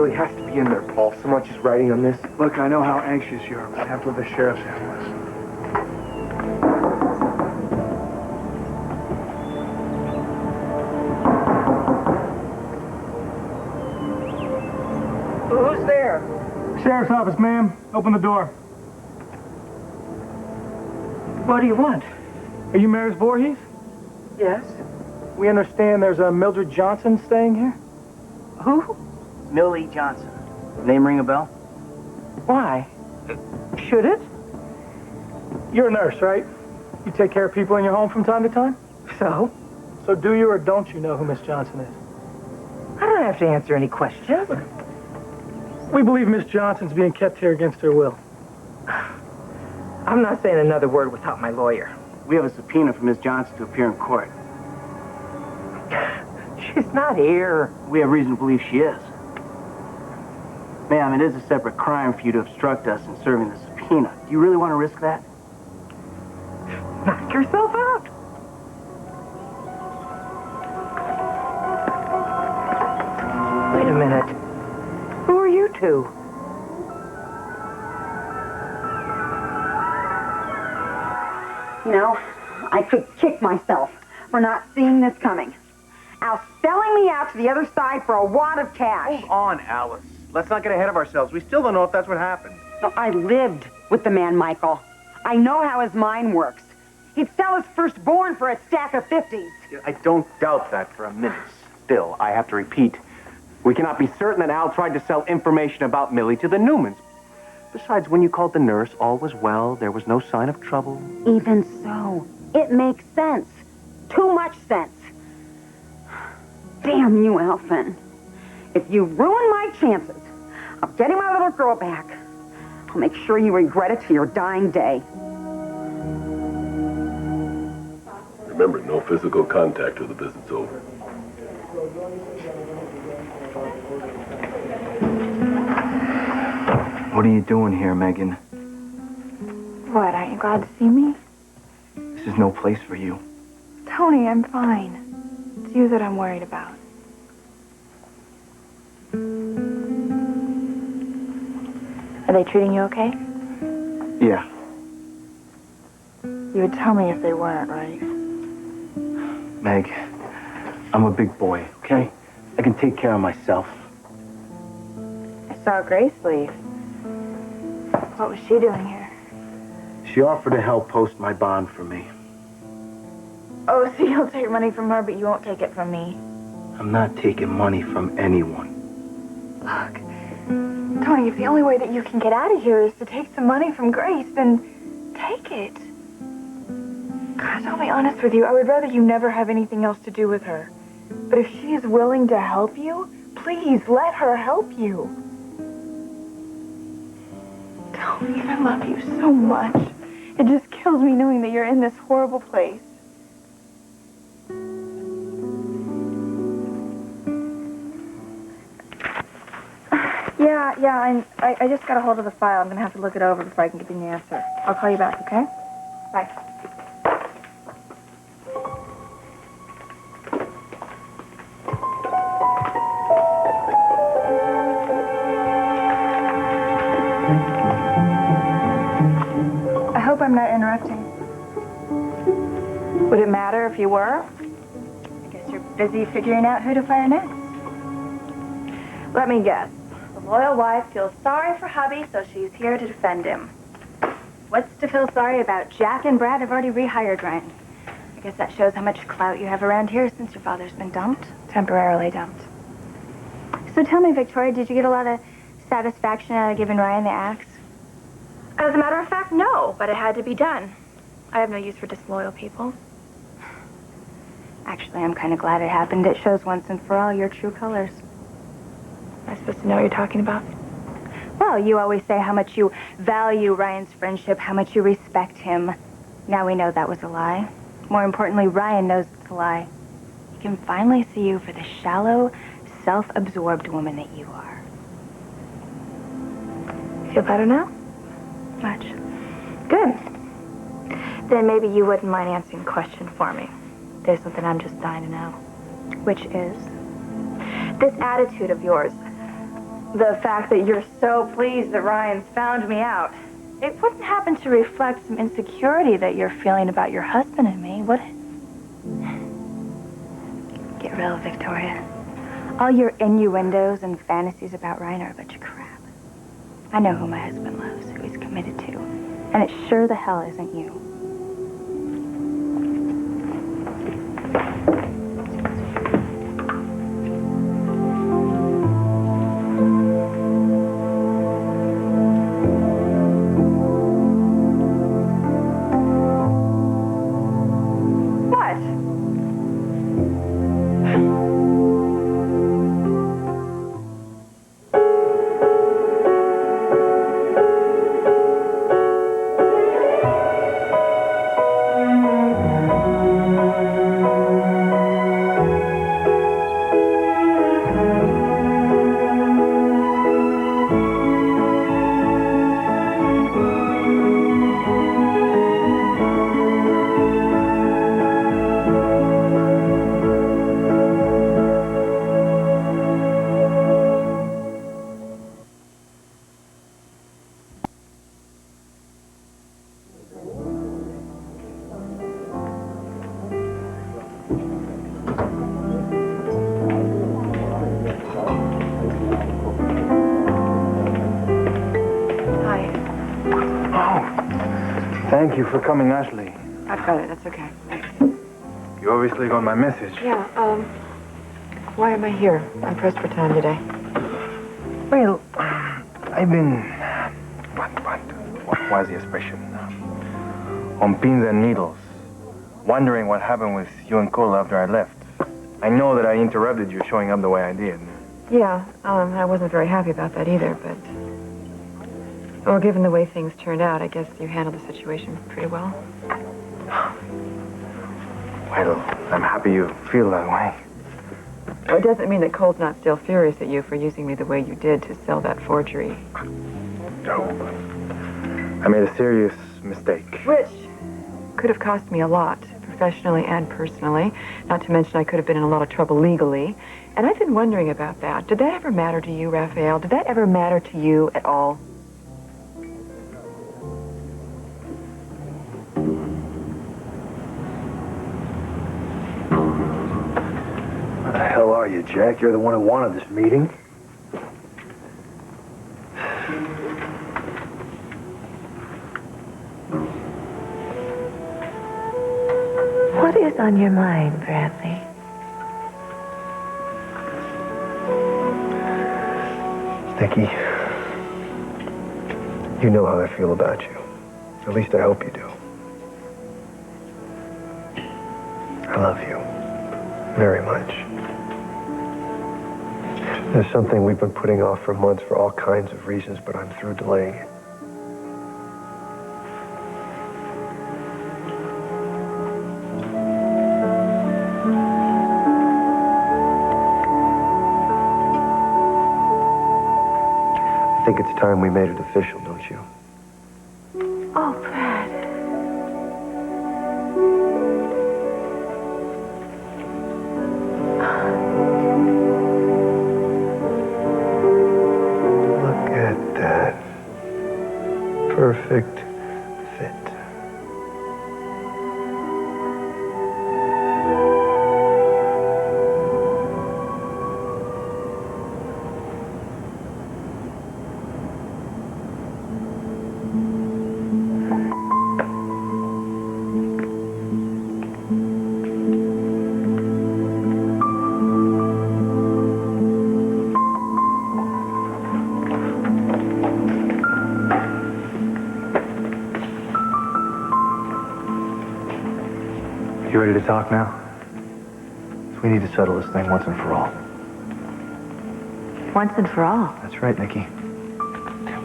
really has to be in there, Paul. Someone just writing on this. Look, I know how anxious you are, but I have to let the sheriff's handle this. Who's there? Sheriff's office, ma'am. Open the door. What do you want? Are you Maris Voorhees? Yes. We understand there's a Mildred Johnson staying here. Who? Millie Johnson. Name ring a bell? Why? Should it? You're a nurse, right? You take care of people in your home from time to time? So? So do you or don't you know who Miss Johnson is? I don't have to answer any questions. We believe Miss Johnson's being kept here against her will. I'm not saying another word without my lawyer. We have a subpoena for Miss Johnson to appear in court. She's not here. We have reason to believe she is. Ma'am, it is a separate crime for you to obstruct us in serving the subpoena. Do you really want to risk that? Knock yourself out. Wait a minute. Who are you two? You know, I could kick myself for not seeing this coming. Al selling me out to the other side for a wad of cash. Hold on, Alice. Let's not get ahead of ourselves. We still don't know if that's what happened. No, I lived with the man, Michael. I know how his mind works. He'd sell his firstborn for a stack of 50s. I don't doubt that for a minute. Still, I have to repeat, we cannot be certain that Al tried to sell information about Millie to the Newmans. Besides, when you called the nurse, all was well. There was no sign of trouble. Even so, it makes sense. Too much sense. Damn you, Alphen. If you ruin my chances of getting my little girl back, I'll make sure you regret it to your dying day. Remember, no physical contact till the visit's over. What are you doing here, Megan? What, aren't you glad to see me? This is no place for you. Tony, I'm fine. It's you that I'm worried about. Are they treating you okay? Yeah. You would tell me if they weren't, right? Meg, I'm a big boy, okay? I can take care of myself. I saw Grace leave. What was she doing here? She offered to help post my bond for me. Oh, so you'll take money from her, but you won't take it from me. I'm not taking money from anyone. Look, Tony, if the only way that you can get out of here is to take some money from Grace, then take it. Gosh, I'll be honest with you. I would rather you never have anything else to do with her. But if she is willing to help you, please let her help you. Tony, I love you so much. It just kills me knowing that you're in this horrible place. Yeah, I just got a hold of the file. I'm going to have to look it over before I can give you an answer. I'll call you back, okay? Bye. I hope I'm not interrupting. Would it matter if you were? I guess you're busy figuring out who to fire next. Let me guess. The loyal wife feels sorry for hubby, so she's here to defend him. What's to feel sorry about? Jack and Brad have already rehired Ryan. I guess that shows how much clout you have around here since your father's been dumped. Temporarily dumped. So tell me, Victoria, did you get a lot of satisfaction out of giving Ryan the axe? As a matter of fact, no, but it had to be done. I have no use for disloyal people. Actually, I'm kind of glad it happened. It shows once and for all your true colors. Am I supposed to know what you're talking about? Well, you always say how much you value Ryan's friendship, how much you respect him. Now we know that was a lie. More importantly, Ryan knows it's a lie. He can finally see you for the shallow, self-absorbed woman that you are. Feel better now? Much. Good. Then maybe you wouldn't mind answering a question for me. There's something I'm just dying to know. Which is, this attitude of yours, the fact that you're so pleased that Ryan's found me out. It wouldn't happen to reflect some insecurity that you're feeling about your husband and me, would it? Get real, Victoria. All your innuendos and fantasies about Ryan are a bunch of crap. I know who my husband loves, who he's committed to. And it sure the hell isn't you. Thank you for coming, Ashley. I've got it. That's okay. Thanks. You obviously got my message. Yeah, why am I here? I'm pressed for time today. Well, I've been... What was the expression? On pins and needles. Wondering what happened with you and Cole after I left. I know that I interrupted you showing up the way I did. Yeah, I wasn't very happy about that either, but... Well, given the way things turned out, I guess you handled the situation pretty well. Well, I'm happy you feel that way. Well, it doesn't mean that Cole's not still furious at you for using me the way you did to sell that forgery. No. I made a serious mistake. Which could have cost me a lot, professionally and personally. Not to mention I could have been in a lot of trouble legally. And I've been wondering about that. Did that ever matter to you, Raphael? Did that ever matter to you at all? Where the hell are you, Jack? You're the one who wanted this meeting. What is on your mind, Bradley? Nikki, you know how I feel about you. At least I hope you do. I love you. Very much. There's something we've been putting off for months for all kinds of reasons, but I'm through delaying it. I think it's time we made it official, don't you? Oh, Brad. Look at that. Perfect fit. You ready to talk now? We need to settle this thing once and for all. Once and for all. That's right, Nikki.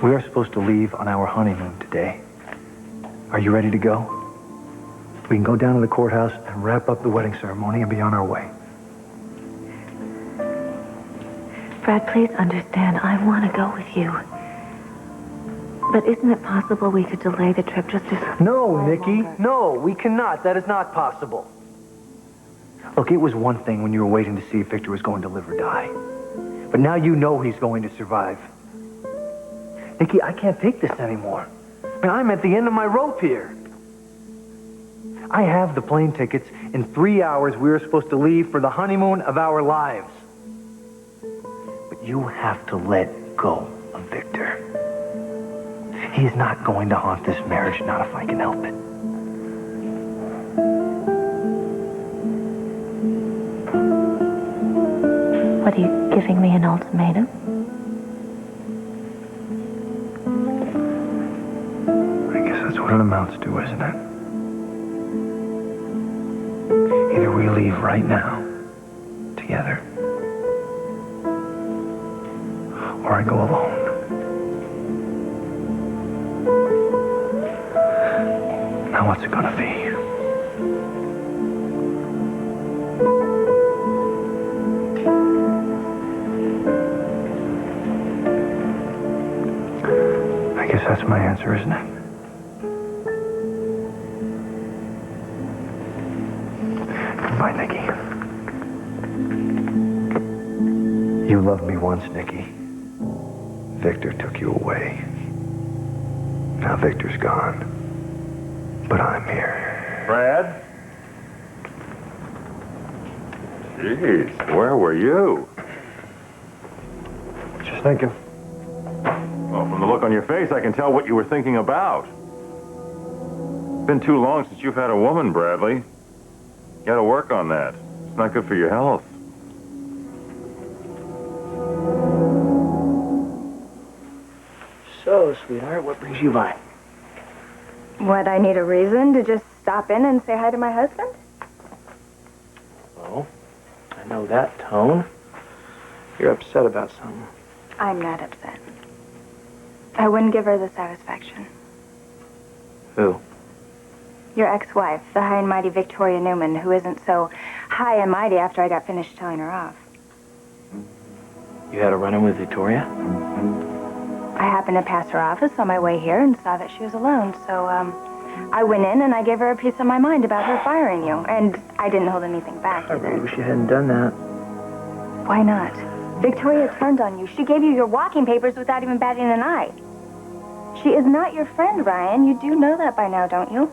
We are supposed to leave on our honeymoon today. Are you ready to go? We can go down to the courthouse and wrap up the wedding ceremony and be on our way. Brad, please understand, I want to go with you. But isn't it possible we could delay the trip just a... No, Nikki. No, we cannot. That is not possible. Look, it was one thing when you were waiting to see if Victor was going to live or die. But now you know he's going to survive. Nikki, I can't take this anymore. I mean, I'm at the end of my rope here. I have the plane tickets. In 3 hours, we are supposed to leave for the honeymoon of our lives. But you have to let go of Victor. He's not going to haunt this marriage, not if I can help it. What, are you giving me an ultimatum? I guess that's what it amounts to, isn't it? Either we leave right now, together, or I go alone. Now what's it gonna be? I guess that's my answer, isn't it? Goodbye, Nikki. You loved me once, Nikki. Victor took you away. Now Victor's gone. But I'm here. Brad? Jeez, where were you? Just thinking. Well, from the look on your face, I can tell what you were thinking about. It's been too long since you've had a woman, Bradley. You gotta work on that. It's not good for your health. So, sweetheart, what brings you by? What, I need a reason to just stop in and say hi to my husband? Oh, I know that tone. You're upset about something. I'm not upset. I wouldn't give her the satisfaction. Who? Your ex-wife, the high and mighty Victoria Newman, who isn't so high and mighty after I got finished telling her off. You had a run-in with Victoria? I happened to pass her office on my way here and saw that she was alone, so, I went in and I gave her a piece of my mind about her firing you, and I didn't hold anything back I either. really wish you hadn't done that. Why not? Victoria turned on you. She gave you your walking papers without even batting an eye. She is not your friend, Ryan. You do know that by now, don't you?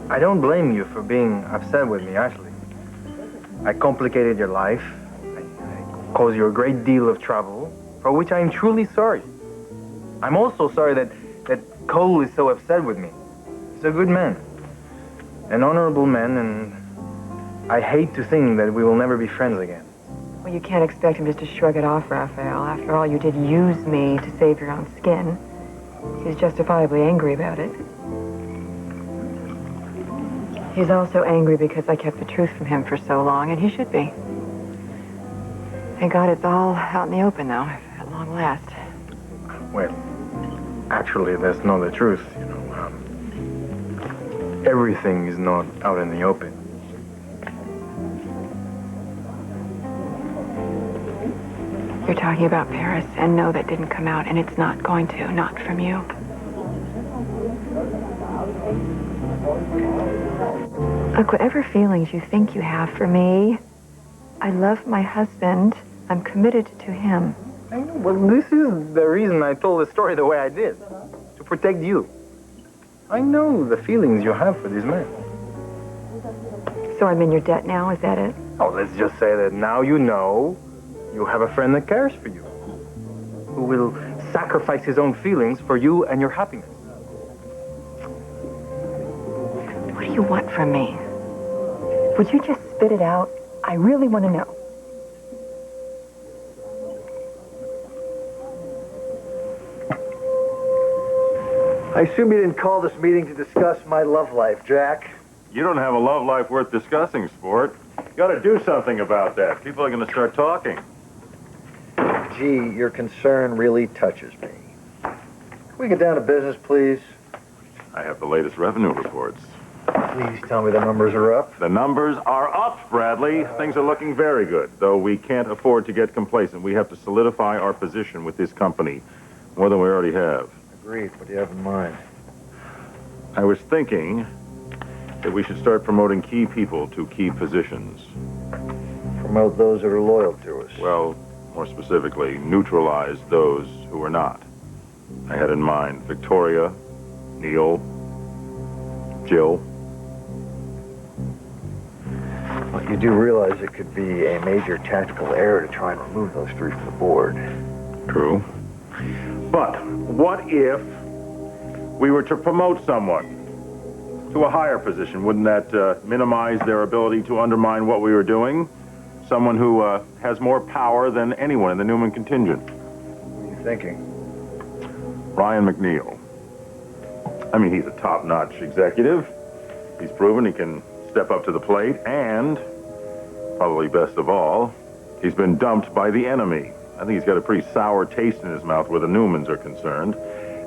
I don't blame you for being upset with me, Ashley. I complicated your life. I caused you a great deal of trouble, for which I am truly sorry. I'm also sorry that Cole is so upset with me. He's a good man, an honorable man, and I hate to think that we will never be friends again. Well, you can't expect him just to shrug it off, Raphael. After all, you did use me to save your own skin. He's justifiably angry about it. He's also angry because I kept the truth from him for so long, and he should be. Thank God it's all out in the open now, at long last. Well, actually, that's not the truth, you know. Everything is not out in the open. You're talking about Paris, and no, that didn't come out, and it's not going to, not from you. Look, whatever feelings you think you have for me, I love my husband. I'm committed to him. I know, well, this is the reason I told the story the way I did. To protect you. I know the feelings you have for this man. So I'm in your debt now, is that it? Oh, let's just say that now you know you have a friend that cares for you. Who will sacrifice his own feelings for you and your happiness. What do you want from me? Would you just spit it out? I really want to know. I assume you didn't call this meeting to discuss my love life, Jack. You don't have a love life worth discussing, sport. You gotta do something about that. People are gonna start talking. Gee, your concern really touches me. Can we get down to business, please? I have the latest revenue reports. Please tell me the numbers are up. The numbers are up, Bradley. Things are looking very good, though we can't afford to get complacent. We have to solidify our position with this company, more than we already have. Agreed. What do you have in mind? I was thinking that we should start promoting key people to key positions. Promote those that are loyal to us. Well, more specifically, neutralize those who are not. I had in mind Victoria, Neil, Jill. Well, you do realize it could be a major tactical error to try and remove those three from the board. True. But what if we were to promote someone to a higher position? Wouldn't that minimize their ability to undermine what we were doing? Someone who has more power than anyone in the Newman contingent. What are you thinking? Ryan McNeil. I mean, he's a top-notch executive. He's proven he can step up to the plate, and, probably best of all, he's been dumped by the enemy. I think he's got a pretty sour taste in his mouth where the Newmans are concerned.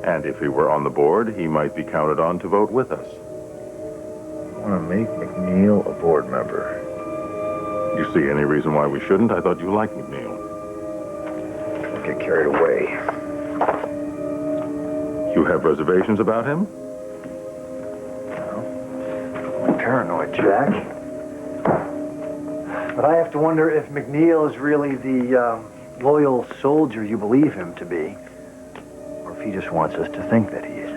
And if he were on the board, he might be counted on to vote with us. You want to make McNeil a board member? You see any reason why we shouldn't? I thought you liked McNeil. Don't get carried away. You have reservations about him? No. I'm paranoid, Jack. But I have to wonder if McNeil is really the loyal soldier you believe him to be. Or if he just wants us to think that he is.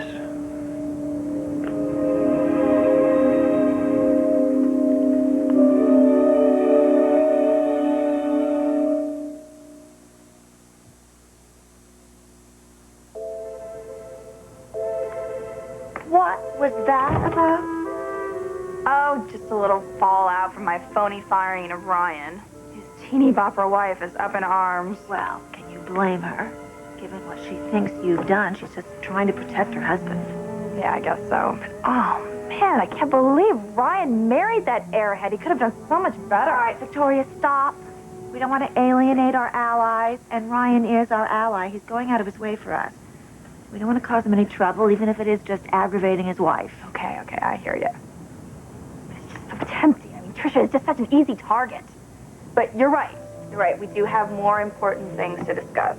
What was that about? Oh, just a little fallout from my phony firing of Ryan. His teeny bopper wife is up in arms. Well, can you blame her? Given what she thinks you've done, she's just trying to protect her husband. Yeah, I guess so. Oh, man, I can't believe Ryan married that airhead. He could have done so much better. All right, Victoria, stop. We don't want to alienate our allies, and Ryan is our ally. He's going out of his way for us. We don't want to cause him any trouble, even if it is just aggravating his wife. Okay, I hear you. It's just so tempting. I mean, Trisha is just such an easy target. But you're right. You're right. We do have more important things to discuss.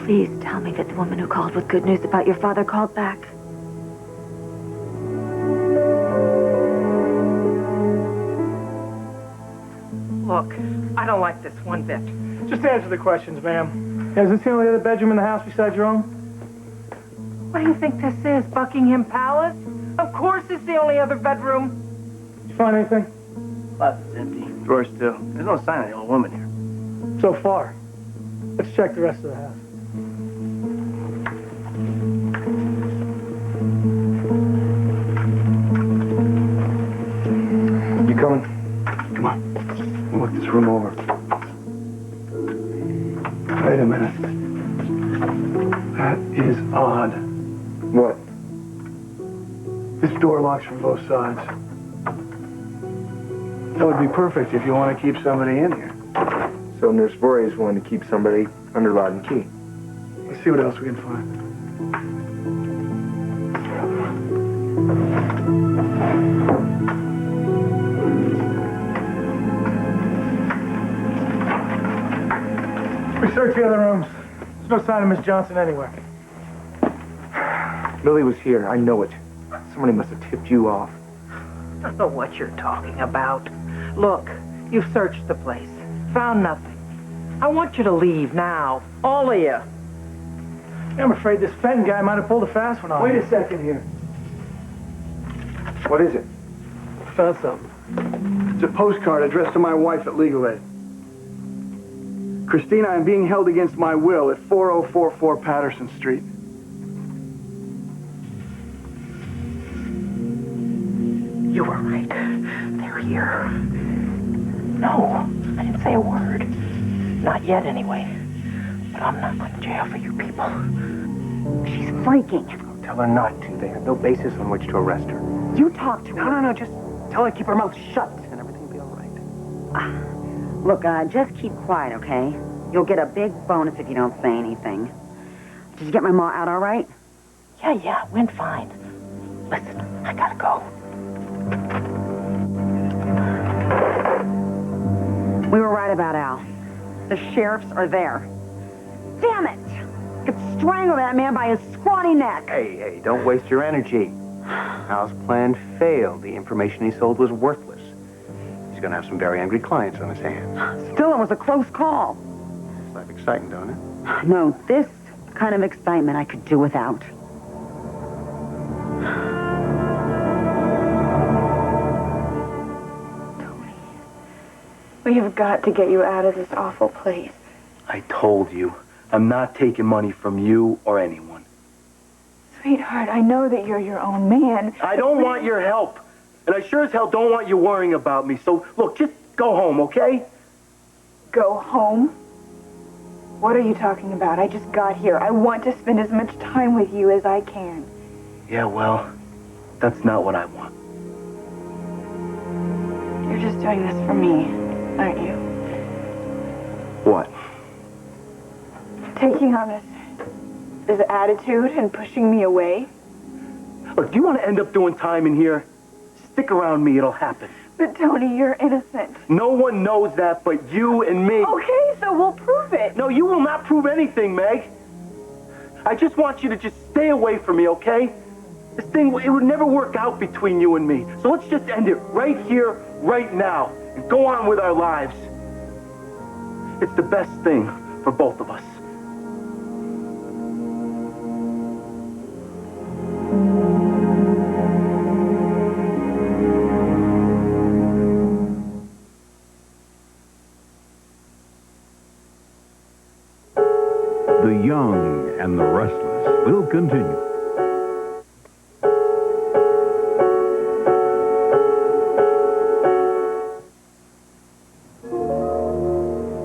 Please tell me that the woman who called with good news about your father called back. Look, I don't like this one bit. Just answer the questions, ma'am. Is this the only other bedroom in the house besides your own? What do you think this is, Buckingham Palace? Of course it's the only other bedroom. Did you find anything? Closet's empty. Drawers too. There's no sign of the old woman here. So far. Let's check the rest of the house. You coming? Come on. We'll look this room over. Wait a minute. That is odd. What? This door locks from both sides. That would be perfect if you want to keep somebody in here. So Nurse Voorhees wanted to keep somebody under lock and key. Let's see what else we can find. We searched the other rooms. There's no sign of Miss Johnson anywhere. Millie was here. I know it. Somebody must have tipped you off. I don't know what you're talking about. Look, you've searched the place. Found nothing. I want you to leave now. All of you. I'm afraid this Fenton guy might have pulled a fast one on Wait you. a second here. What is it? Found something. It's a postcard addressed to my wife at Legal Aid. Christina, I'm being held against my will at 4044 Patterson Street. You were right. They're here. No, I didn't say a word. Not yet, anyway. But I'm not going to jail for you people. She's freaking. Tell her not to. They have no basis on which to arrest her. You talk to her. No. Just tell her to keep her mouth shut and everything will be all right. Look, just keep quiet, okay? You'll get a big bonus if you don't say anything. Did you get my ma out all right? Yeah, went fine. Listen, I gotta go. We were right about Al. The sheriffs are there. Damn it! I could strangle that man by his scrawny neck. Hey, don't waste your energy. Al's plan failed. The information he sold was worthless. He's gonna have some very angry clients on his hands. Still, it was a close call. It's life exciting, don't it? No, this kind of excitement I could do without. We have got to get you out of this awful place. I told you, I'm not taking money from you or anyone. Sweetheart, I know that you're your own man. I don't want your help. And I sure as hell don't want you worrying about me. So, look, just go home, okay? Go home? What are you talking about? I just got here. I want to spend as much time with you as I can. Yeah, well, that's not what I want. You're just doing this for me, aren't you? What? Taking on this attitude and pushing me away? Look, do you want to end up doing time in here? Stick around me, it'll happen. But Tony, you're innocent. No one knows that but you and me. Okay, so we'll prove it. No, you will not prove anything, Meg. I just want you to just stay away from me, okay? This thing, it would never work out between you and me. So let's just end it right here, right now, and go on with our lives. It's the best thing for both of us. The Young and the Restless will continue.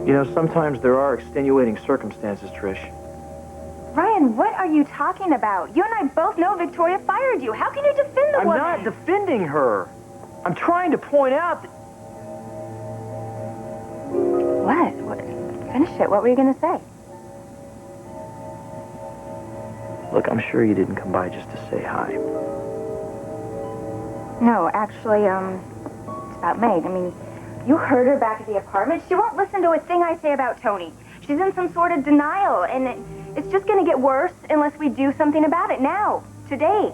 You know, sometimes there are extenuating circumstances, Trish. Ryan, what are you talking about? You and I both know Victoria fired you. How can you defend the I'm woman? not defending her. I'm trying to point out that... What? Finish it. What were you going to say? Look, I'm sure you didn't come by just to say hi. No, actually, it's about Meg. I mean, you heard her back at the apartment. She won't listen to a thing I say about Tony. She's in some sort of denial, and it's just going to get worse unless we do something about it now, today.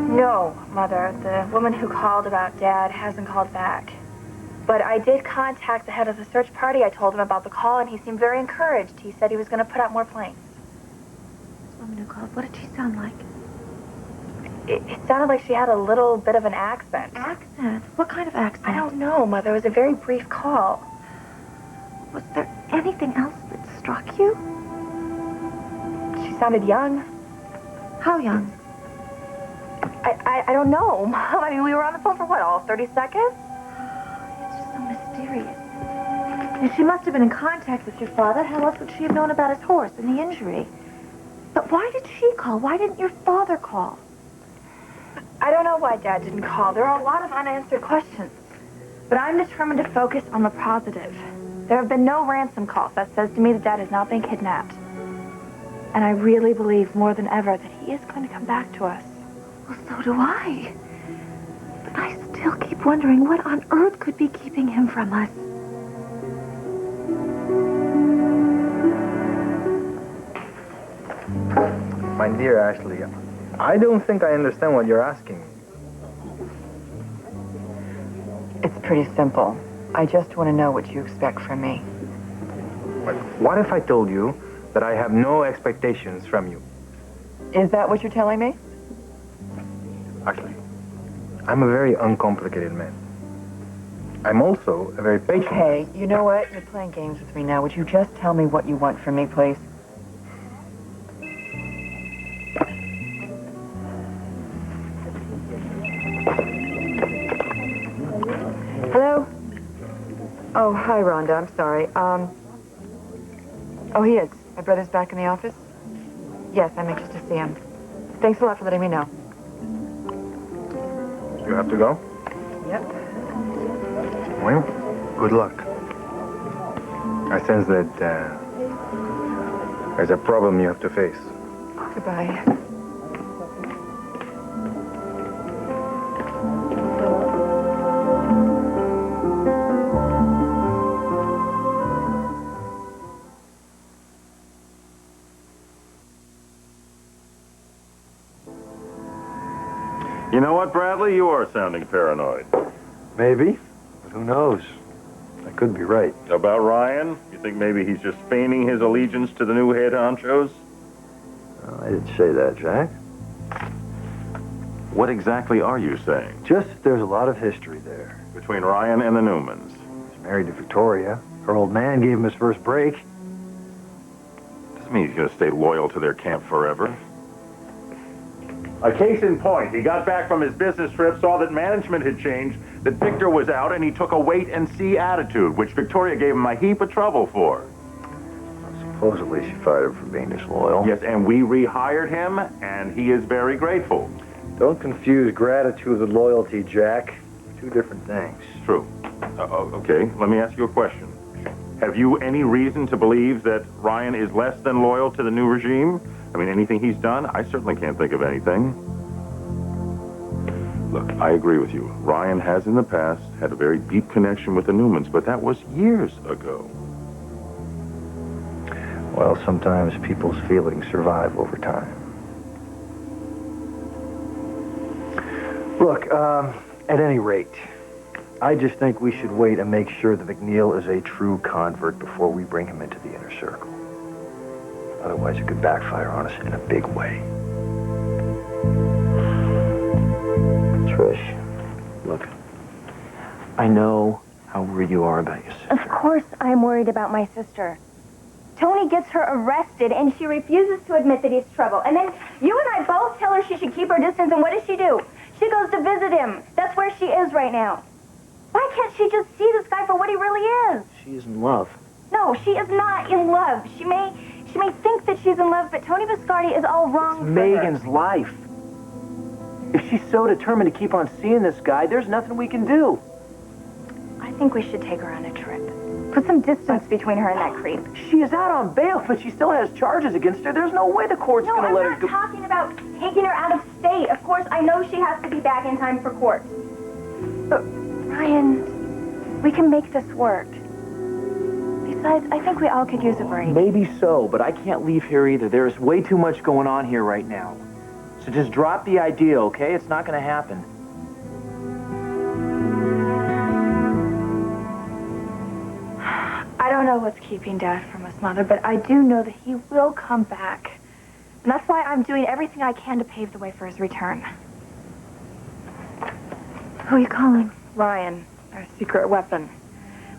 No, Mother. The woman who called about Dad hasn't called back. But I did contact the head of the search party. I told him about the call, and he seemed very encouraged. He said he was going to put out more planes. This woman who called, what did she sound like? It sounded like she had a little bit of an accent. Accent? What kind of accent? I don't know, Mother. It was a very brief call. Was there anything else that struck you? She sounded young. How young? I don't know, Mom. I mean, we were on the phone for what, all 30 seconds? It's just so mysterious. And she must have been in contact with your father. How else would she have known about his horse and the injury? But why did she call? Why didn't your father call? I don't know why Dad didn't call. There are a lot of unanswered questions. But I'm determined to focus on the positive. There have been no ransom calls. That says to me that Dad has not been kidnapped. And I really believe more than ever that he is going to come back to us. Well, so do I. But I still keep wondering what on earth could be keeping him from us. My dear Ashley, I don't think I understand what you're asking. It's pretty simple. I just want to know what you expect from me. What if I told you that I have no expectations from you? Is that what you're telling me? Ashley, I'm a very uncomplicated man. I'm also a very patient. Okay, you know what? You're playing games with me now. Would you just tell me what you want from me, please? Hello? Oh, hi, Rhonda. I'm sorry. Oh, he is. My brother's back in the office? Yes, I'm anxious to see him. Thanks a lot for letting me know. You have to go? Yep. Well, good luck. I sense that there's a problem you have to face. Goodbye. You know what, Bradley? You are sounding paranoid. Maybe. But who knows? I could be right. About Ryan? You think maybe he's just feigning his allegiance to the new head honchos? I didn't say that, Jack. What exactly are you saying? Just there's a lot of history there. Between Ryan and the Newmans. He's married to Victoria. Her old man gave him his first break. Doesn't mean he's going to stay loyal to their camp forever. A case in point, he got back from his business trip, saw that management had changed, that Victor was out, and he took a wait-and-see attitude, which Victoria gave him a heap of trouble for. Supposedly she fired him for being disloyal. Yes, and we rehired him, and he is very grateful. Don't confuse gratitude with loyalty, Jack. Two different things. True. Okay, let me ask you a question. Have you any reason to believe that Ryan is less than loyal to the new regime? I mean, anything he's done? I certainly can't think of anything. Look, I agree with you. Ryan has in the past had a very deep connection with the Newmans, but that was years ago. Well, sometimes people's feelings survive over time. Look, at any rate, I just think we should wait and make sure that McNeil is a true convert before we bring him into the inner circle. Otherwise, it could backfire on us in a big way. Trish, look, I know how worried you are about your sister. Of course I'm worried about my sister. Tony gets her arrested, and she refuses to admit that he's trouble. And then you and I both tell her she should keep her distance, and what does she do? She goes to visit him. That's where she is right now. Why can't she just see this guy for what he really is? She is in love. No, she is not in love. She may think that she's in love, but Tony Viscardi is all wrong for her. Megan's life. If she's so determined to keep on seeing this guy, there's nothing we can do. I think we should take her on a trip. Put some distance between her and that creep. She is out on bail, but she still has charges against her. There's no way the court's No, going to I'm let her not go. talking about taking her out of state. Of course, I know she has to be back in time for court. But, Ryan, we can make this work. Besides, I think we all could use a break. Maybe so, but I can't leave here either. There's way too much going on here right now. So just drop the idea, okay? It's not going to happen. I don't know what's keeping Dad from us, Mother, but I do know that he will come back. And that's why I'm doing everything I can to pave the way for his return. Who are you calling? Ryan, our secret weapon.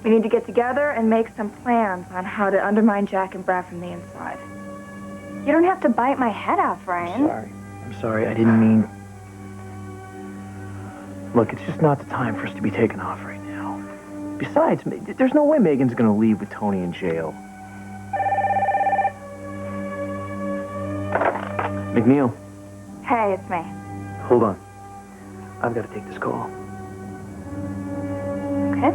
We need to get together and make some plans on how to undermine Jack and Brad from the inside. You don't have to bite my head off, Ryan. I'm sorry. I didn't mean... Look, it's just not the time for us to be taking off right now. Besides, there's no way Megan's going to leave with Tony in jail. McNeil. Hey, it's me. Hold on. I've got to take this call. Okay.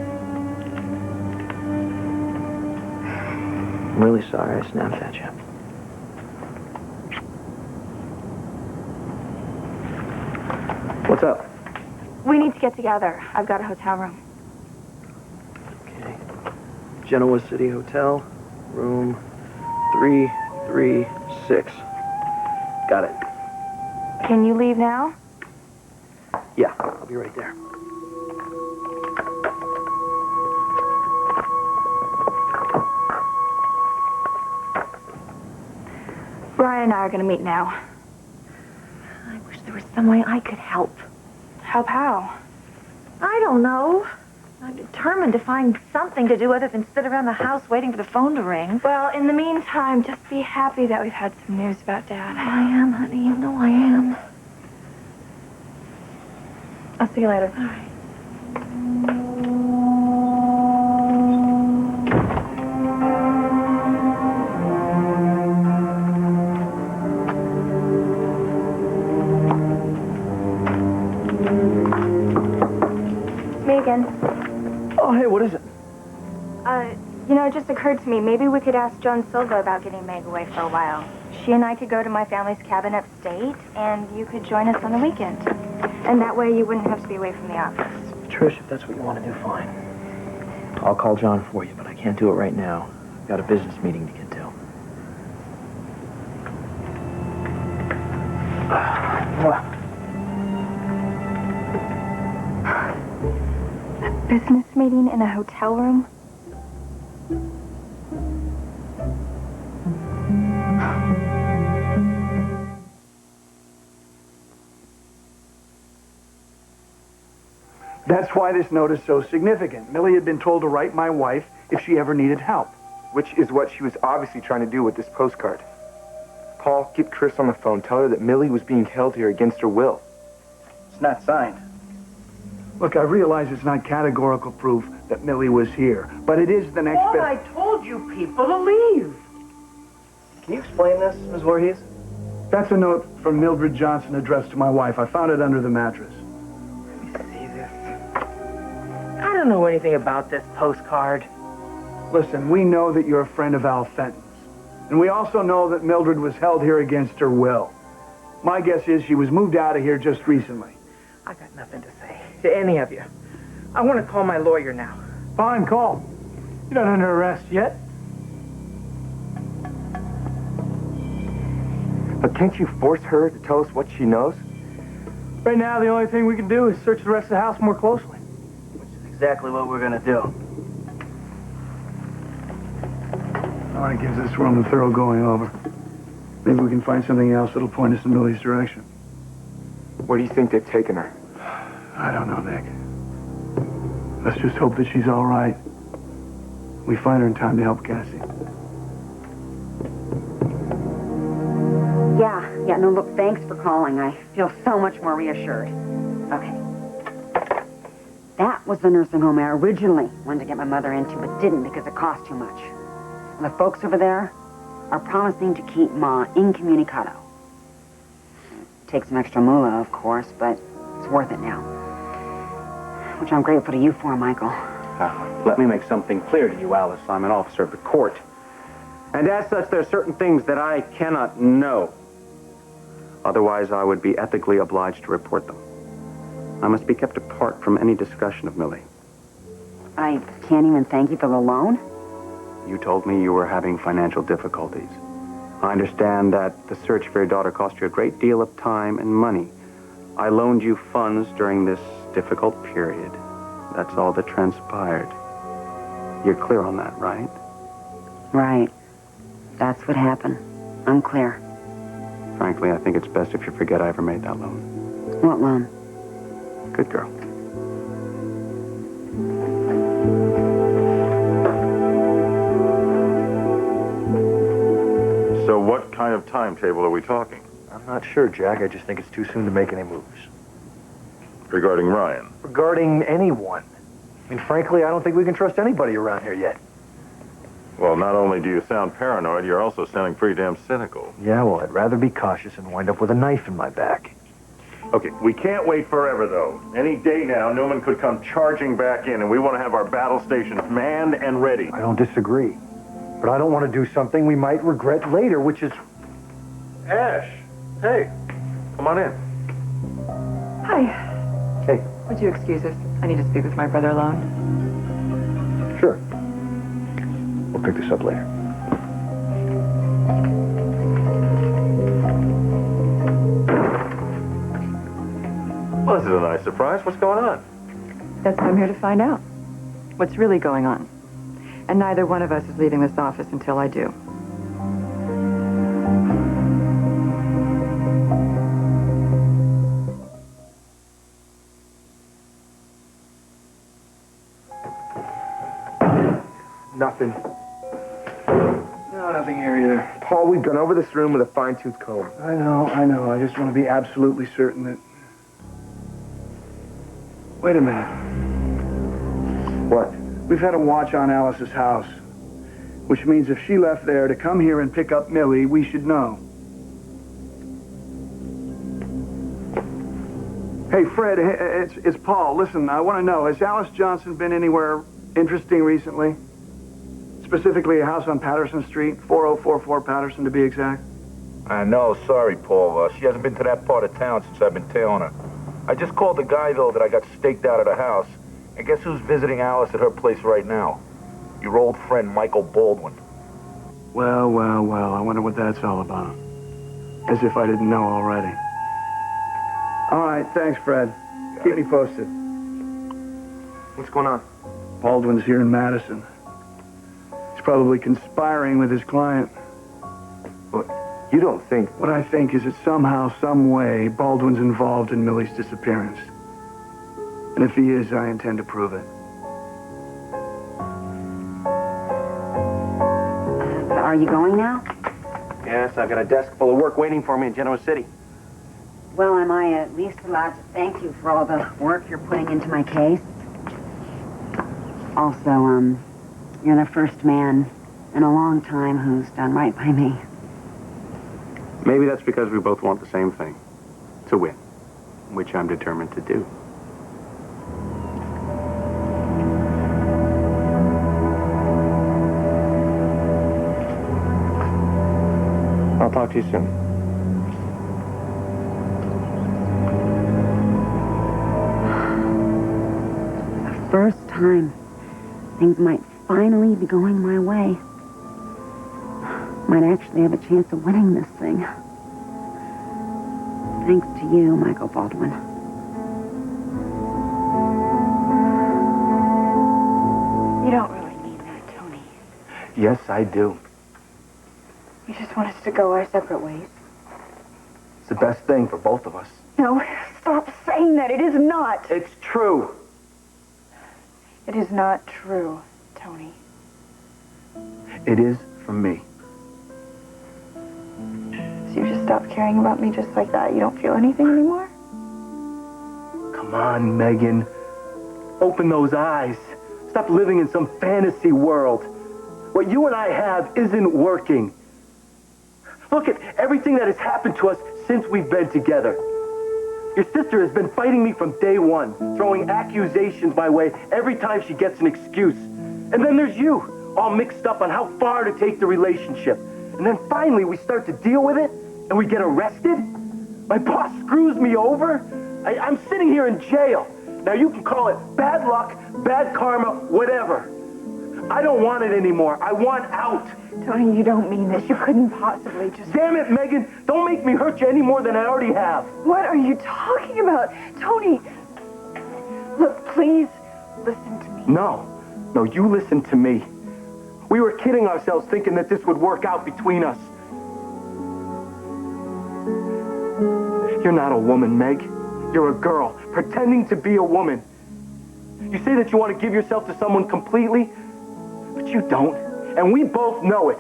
I'm really sorry I snapped at you. What's up? We need to get together. I've got a hotel room. Okay. Genoa City Hotel, room 336. Got it. Can you leave now? Yeah, I'll be right there. Brian and I are going to meet now. I wish there was some way I could help. Help how? I don't know. I'm determined to find something to do other than sit around the house waiting for the phone to ring. Well, in the meantime, just be happy that we've had some news about Dad. I am, honey. You know I am. I'll see you later. All right. Megan. Oh, hey, what is it? You know, just just occurred to me, maybe we could ask Joan Silva about getting Meg away for a while. She and I could go to my family's cabin upstate, and you could join us on the weekend. And that way you wouldn't have to be away from the office. Trish, if that's what you want to do, fine. I'll call John for you, but I can't do it right now. I've got a business meeting to get to. A business meeting in a hotel room? That's why this note is so significant. Millie had been told to write my wife if she ever needed help. Which is what she was obviously trying to do with this postcard. Paul, keep Chris on the phone. Tell her that Millie was being held here against her will. It's not signed. Look, I realize it's not categorical proof that Millie was here, but it is the next Paul, best. I told you people to leave. Can you explain this, Ms. Voorhees? That's a note from Mildred Johnson addressed to my wife. I found it under the mattress. I don't know anything about this postcard. Listen, we know that you're a friend of Al Fenton's. And we also know that Mildred was held here against her will. My guess is she was moved out of here just recently. I got nothing to say to any of you. I want to call my lawyer now. Fine, call. You're not under arrest yet. But can't you force her to tell us what she knows? Right now, the only thing we can do is search the rest of the house more closely. Exactly what we're gonna do. All right, gives this room a thorough going over. Maybe we can find something else that'll point us in Millie's direction. Where do you think they've taken her? I don't know, Nick. Let's just hope that she's all right. We find her in time to help Cassie. Yeah, no, look, thanks for calling. I feel so much more reassured. Okay. That was the nursing home I originally wanted to get my mother into, but didn't because it cost too much. And the folks over there are promising to keep Ma incommunicado. Take some extra moolah, of course, but it's worth it now. Which I'm grateful to you for, Michael. Let me make something clear to you, Alice. I'm an officer of the court. And as such, there are certain things that I cannot know. Otherwise, I would be ethically obliged to report them. I must be kept apart from any discussion of Millie. I can't even thank you for the loan. You told me you were having financial difficulties. I understand that the search for your daughter cost you a great deal of time and money. I loaned you funds during this difficult period. That's all that transpired. You're clear on that, right? Right. That's what happened. I'm clear. Frankly, I think it's best if you forget I ever made that loan. What loan? Good girl. So what kind of timetable are we talking? I'm not sure, Jack. I just think it's too soon to make any moves. Regarding Ryan? Regarding anyone. I mean, frankly, I don't think we can trust anybody around here yet. Well, not only do you sound paranoid, you're also sounding pretty damn cynical. Yeah, well, I'd rather be cautious and wind up with a knife in my back. Okay, we can't wait forever, though. Any day now, Newman could come charging back in, and we want to have our battle stations manned and ready. I don't disagree. But I don't want to do something we might regret later, which is... Ash, hey, come on in. Hi. Hey. Would you excuse us? I need to speak with my brother alone. Sure. We'll pick this up later. Well, this is a nice surprise. What's going on? That's what I'm here to find out. What's really going on. And neither one of us is leaving this office until I do. Nothing. No, nothing here either. Paul, we've gone over this room with a fine-tooth comb. I know. I just want to be absolutely certain that... Wait a minute. What? We've had a watch on Alice's house, which means if she left there to come here and pick up Millie, we should know. Hey, Fred, it's Paul. Listen, I want to know, has Alice Johnson been anywhere interesting recently? Specifically a house on Patterson Street, 4044 Patterson to be exact. No, sorry, Paul. She hasn't been to that part of town since I've been tailing her. I just called the guy, though, that I got staked out of the house. And guess who's visiting Alice at her place right now? Your old friend, Michael Baldwin. Well, well, well, I wonder what that's all about. As if I didn't know already. All right, thanks, Fred. Keep me posted. What's going on? Baldwin's here in Madison. He's probably conspiring with his client. You don't think... What I think is that somehow, some way, Baldwin's involved in Millie's disappearance. And if he is, I intend to prove it. Are you going now? Yes, I've got a desk full of work waiting for me in Genoa City. Well, am I at least allowed to thank you for all the work you're putting into my case? Also, you're the first man in a long time who's done right by me. Maybe that's because we both want the same thing. To win. Which I'm determined to do. I'll talk to you soon. The first time things might finally be going my way. Might actually have a chance of winning this thing. Thanks to you, Michael Baldwin. You don't really mean that, Tony. Yes, I do. You just want us to go our separate ways. It's the best thing for both of us. No, stop saying that. It is not. It's true. It is not true, Tony. It is for me. So you just stopped caring about me just like that? You don't feel anything anymore? Come on, Megan. Open those eyes. Stop living in some fantasy world. What you and I have isn't working. Look at everything that has happened to us since we've been together. Your sister has been fighting me from day one, throwing accusations my way every time she gets an excuse. And then there's you, all mixed up on how far to take the relationship. And then finally we start to deal with it, and we get arrested. My boss screws me over. I'm sitting here in jail. Now you can call it bad luck, bad karma, whatever. I don't want it anymore. I want out. Tony, you don't mean this. You couldn't possibly just... Damn it, Megan. Don't make me hurt you any more than I already have. What are you talking about? Tony, look, please listen to me. No, you listen to me. We were kidding ourselves thinking that this would work out between us. You're not a woman, Meg. You're a girl, pretending to be a woman. You say that you want to give yourself to someone completely, but you don't. And we both know it.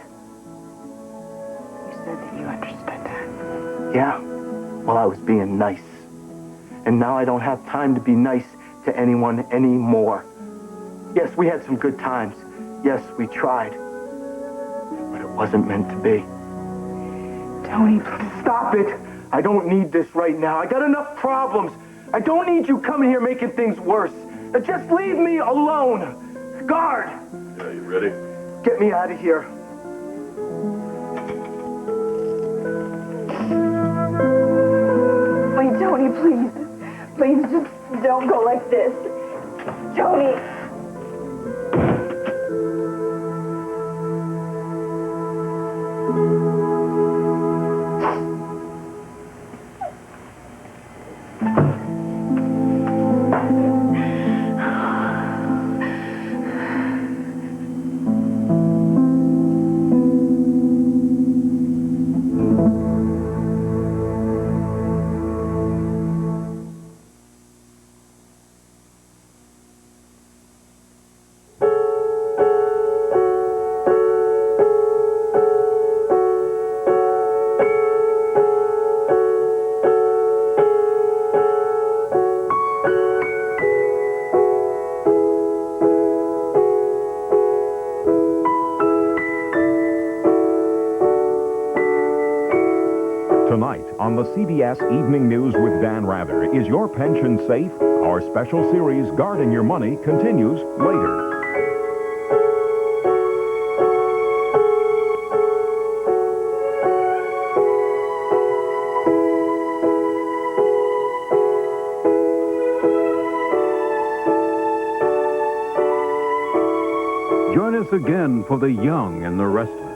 You said that you understood that. Yeah. Well, I was being nice. And now I don't have time to be nice to anyone anymore. Yes, we had some good times. Yes, we tried. But it wasn't meant to be. Tony, please. Stop it. I don't need this right now. I got enough problems. I don't need you coming here making things worse. Now just leave me alone. Guard! Yeah, you ready? Get me out of here. Wait, Tony, please. Please, just don't go like this. Tony! Tonight on the CBS Evening News with Dan Rather, is your pension safe? Our special series, Guarding Your Money, continues later. Join us again for The Young and the Restless.